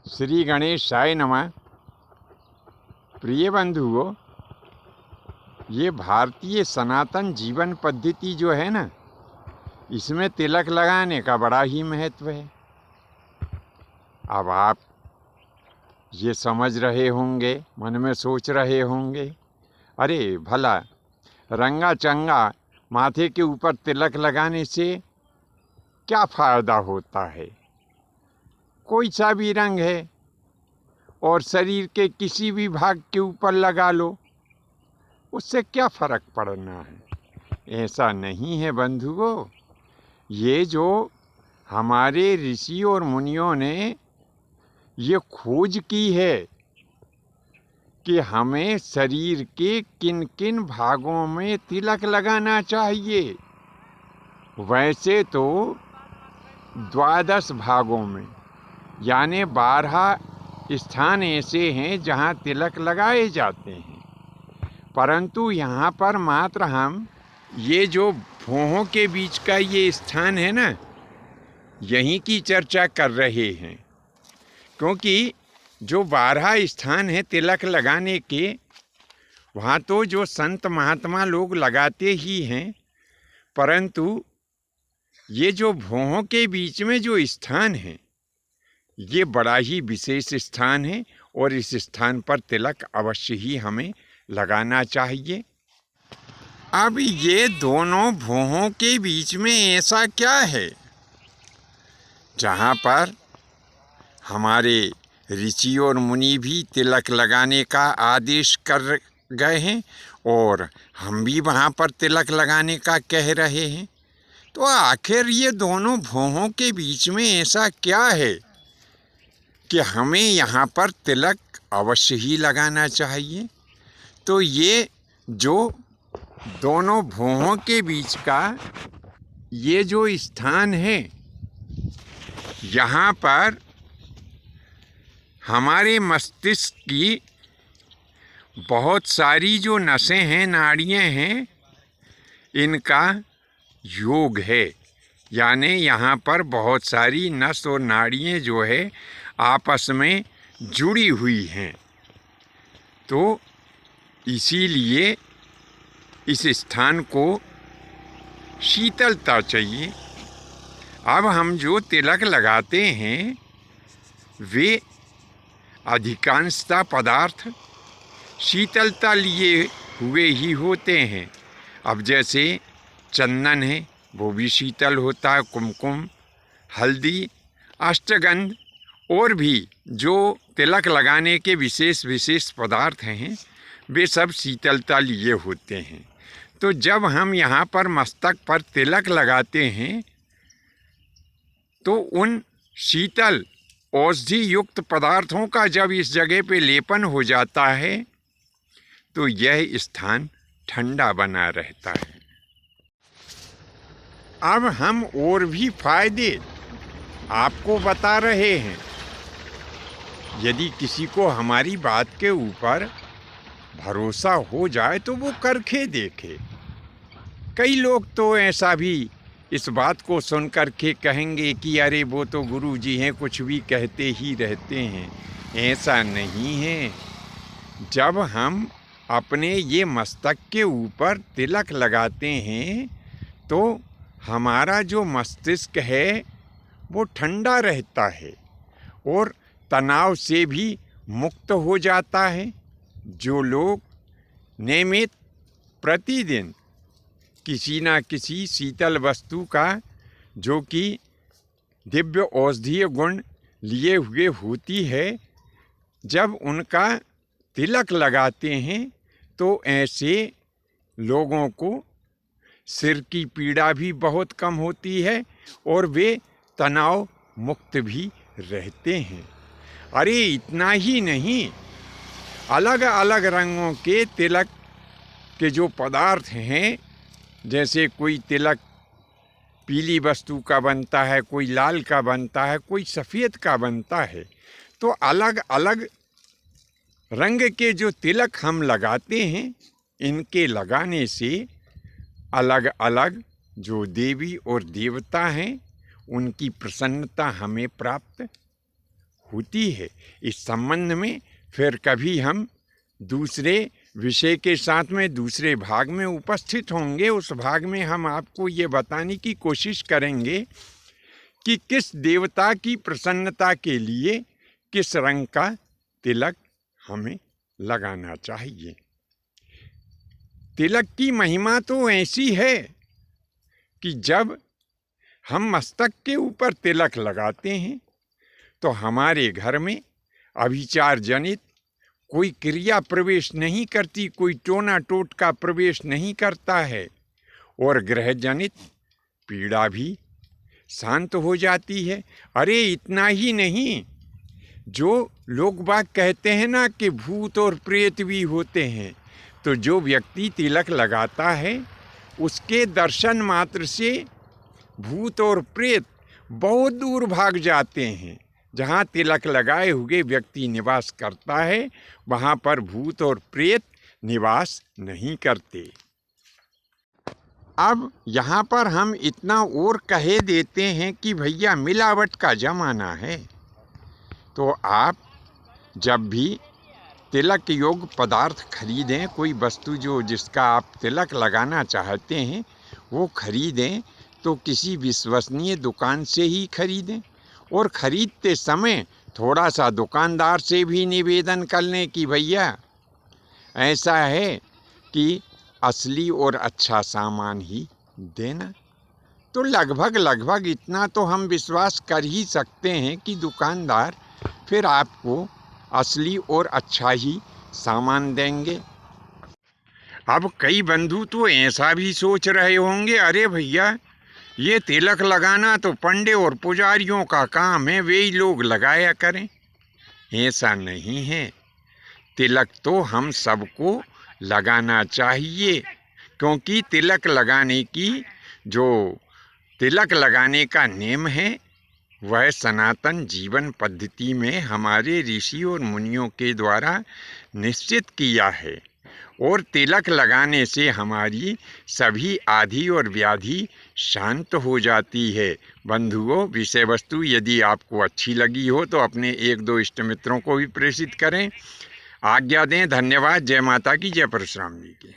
श्री गणेशाय नमः। प्रिय बंधुओं, ये भारतीय सनातन जीवन पद्धति जो है ना, इसमें तिलक लगाने का बड़ा ही महत्व है। अब आप ये समझ रहे होंगे, मन में सोच रहे होंगे, अरे भला रंगा चंगा माथे के ऊपर तिलक लगाने से क्या फ़ायदा होता है? कोई सा भी रंग है और शरीर के किसी भी भाग के ऊपर लगा लो, उससे क्या फ़र्क पड़ना है? ऐसा नहीं है बंधुओं। ये जो हमारे ऋषि और मुनियों ने ये खोज की है कि हमें शरीर के किन किन भागों में तिलक लगाना चाहिए, वैसे तो 12 भागों में, यानी 12 स्थान ऐसे हैं जहाँ तिलक लगाए जाते हैं, परंतु यहाँ पर मात्र हम ये जो भौहों के बीच का ये स्थान है ना, यहीं की चर्चा कर रहे हैं। क्योंकि जो 12 स्थान हैं तिलक लगाने के, वहाँ तो जो संत महात्मा लोग लगाते ही हैं, परंतु ये जो भौहों के बीच में जो स्थान है, ये बड़ा ही विशेष स्थान है और इस स्थान पर तिलक अवश्य ही हमें लगाना चाहिए। अब ये दोनों भौहों के बीच में ऐसा क्या है जहाँ पर हमारे ऋषि और मुनि भी तिलक लगाने का आदेश कर गए हैं और हम भी वहाँ पर तिलक लगाने का कह रहे हैं? तो आखिर ये दोनों भौहों के बीच में ऐसा क्या है कि हमें यहाँ पर तिलक अवश्य ही लगाना चाहिए? तो ये जो दोनों भौहों के बीच का ये जो स्थान है, यहाँ पर हमारे मस्तिष्क की बहुत सारी जो नसें हैं, नाड़ियाँ हैं, इनका योग है। यानी यहाँ पर बहुत सारी नस और नाड़ियाँ जो है आपस में जुड़ी हुई हैं। तो इसीलिए इस स्थान को शीतलता चाहिए। अब हम जो तिलक लगाते हैं वे अधिकांशतः पदार्थ शीतलता लिए हुए ही होते हैं। अब जैसे चंदन है, वो भी शीतल होता है, कुमकुम, हल्दी, अष्टगंध और भी जो तिलक लगाने के विशेष पदार्थ हैं, वे सब शीतलता लिए होते हैं। तो जब हम यहाँ पर मस्तक पर तिलक लगाते हैं तो उन शीतल औषधि युक्त पदार्थों का जब इस जगह पे लेपन हो जाता है तो यह स्थान ठंडा बना रहता है। अब हम और भी फायदे आपको बता रहे हैं। यदि किसी को हमारी बात के ऊपर भरोसा हो जाए तो वो करके देखे। कई लोग तो ऐसा भी इस बात को सुन कर के कहेंगे कि अरे वो तो गुरु जी हैं, कुछ भी कहते ही रहते हैं। ऐसा नहीं है। जब हम अपने ये मस्तक के ऊपर तिलक लगाते हैं तो हमारा जो मस्तिष्क है वो ठंडा रहता है और तनाव से भी मुक्त हो जाता है। जो लोग नियमित प्रतिदिन किसी न किसी शीतल वस्तु का जो कि दिव्य औषधीय गुण लिए हुए होती है, जब उनका तिलक लगाते हैं तो ऐसे लोगों को सिर की पीड़ा भी बहुत कम होती है और वे तनाव मुक्त भी रहते हैं। अरे इतना ही नहीं, अलग अलग रंगों के तिलक के जो पदार्थ हैं, जैसे कोई तिलक पीली वस्तु का बनता है, कोई लाल का बनता है, कोई सफ़ेद का बनता है। तो अलग अलग रंग के जो तिलक हम लगाते हैं, इनके लगाने से अलग अलग जो देवी और देवता हैं उनकी प्रसन्नता हमें प्राप्त होती है। इस संबंध में फिर कभी हम दूसरे विषय के साथ में दूसरे भाग में उपस्थित होंगे। उस भाग में हम आपको ये बताने की कोशिश करेंगे कि किस देवता की प्रसन्नता के लिए किस रंग का तिलक हमें लगाना चाहिए। तिलक की महिमा तो ऐसी है कि जब हम मस्तक के ऊपर तिलक लगाते हैं तो हमारे घर में अभिचार जनित कोई क्रिया प्रवेश नहीं करती, कोई टोना टोटका प्रवेश नहीं करता है और ग्रह जनित पीड़ा भी शांत हो जाती है। अरे इतना ही नहीं, जो लोग बाग कहते हैं ना कि भूत और प्रेत भी होते हैं, तो जो व्यक्ति तिलक लगाता है उसके दर्शन मात्र से भूत और प्रेत बहुत दूर भाग जाते हैं। जहाँ तिलक लगाए हुए व्यक्ति निवास करता है वहाँ पर भूत और प्रेत निवास नहीं करते। अब यहाँ पर हम इतना और कह देते हैं कि भैया मिलावट का ज़माना है, तो आप जब भी तिलक योग पदार्थ खरीदें, कोई वस्तु जो जिसका आप तिलक लगाना चाहते हैं वो खरीदें, तो किसी विश्वसनीय दुकान से ही खरीदें। और ख़रीदते समय थोड़ा सा दुकानदार से भी निवेदन कर लें कि भैया ऐसा है कि असली और अच्छा सामान ही देना। तो लगभग इतना तो हम विश्वास कर ही सकते हैं कि दुकानदार फिर आपको असली और अच्छा ही सामान देंगे। अब कई बंधु तो ऐसा भी सोच रहे होंगे, अरे भैया ये तिलक लगाना तो पंडे और पुजारियों का काम है, वे ही लोग लगाया करें। ऐसा नहीं है, तिलक तो हम सबको लगाना चाहिए, क्योंकि तिलक लगाने का नेम है वह सनातन जीवन पद्धति में हमारे ऋषि और मुनियों के द्वारा निश्चित किया है। और तिलक लगाने से हमारी सभी आदि और व्याधि शांत हो जाती है। बंधुओं, विषय वस्तु यदि आपको अच्छी लगी हो तो अपने 1-2 इष्ट मित्रों को भी प्रेषित करें। आज्ञा दें। धन्यवाद। जय माता की, जय परशुराम जी की।